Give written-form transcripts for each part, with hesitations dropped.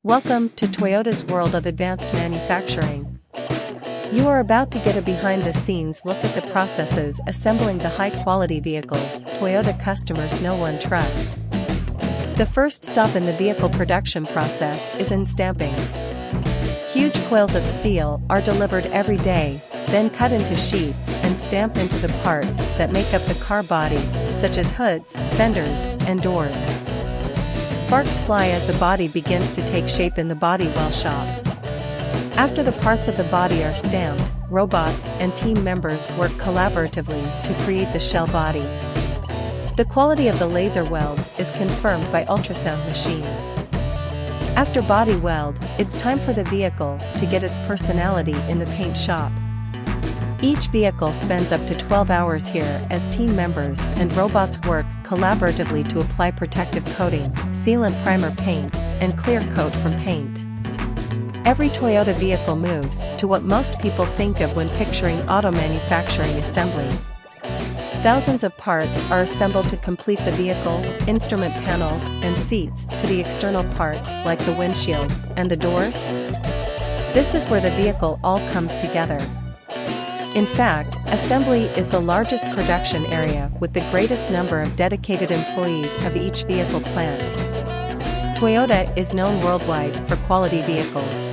Welcome to Toyota's world of advanced manufacturing. You are about to get a behind-the-scenes look at the processes assembling the high-quality vehicles Toyota customers know and trust. The first stop in the vehicle production process is in stamping. Huge coils of steel are delivered every day, then cut into sheets and stamped into the parts that make up the car body, such as hoods, fenders, and doors. Sparks fly as the body begins to take shape in the body weld shop. After the parts of the body are stamped, robots and team members work collaboratively to create the shell body. The quality of the laser welds is confirmed by ultrasound machines. After body weld, it's time for the vehicle to get its personality in the paint shop. Each vehicle spends up to 12 hours here as team members and robots work collaboratively to apply protective coating, sealant primer paint, and clear coat from paint. Every Toyota vehicle moves to what most people think of when picturing auto manufacturing assembly. Thousands of parts are assembled to complete the vehicle, instrument panels and seats to the external parts like the windshield and the doors. This is where the vehicle all comes together. In fact, assembly is the largest production area with the greatest number of dedicated employees of each vehicle plant. Toyota is known worldwide for quality vehicles.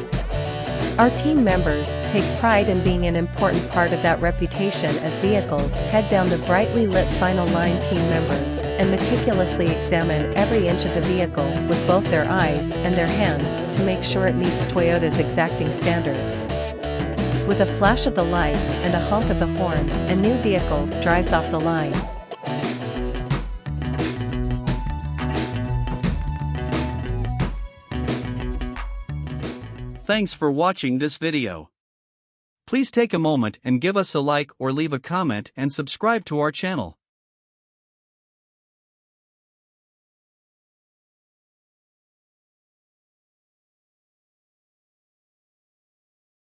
Our team members take pride in being an important part of that reputation as vehicles head down the brightly lit final line. Team members and meticulously examine every inch of the vehicle with both their eyes and their hands to make sure it meets Toyota's exacting standards. With a flash of the lights and a honk of the horn, a new vehicle drives off the line. Thanks for watching this video. Please take a moment and give us a like or leave a comment and subscribe to our channel.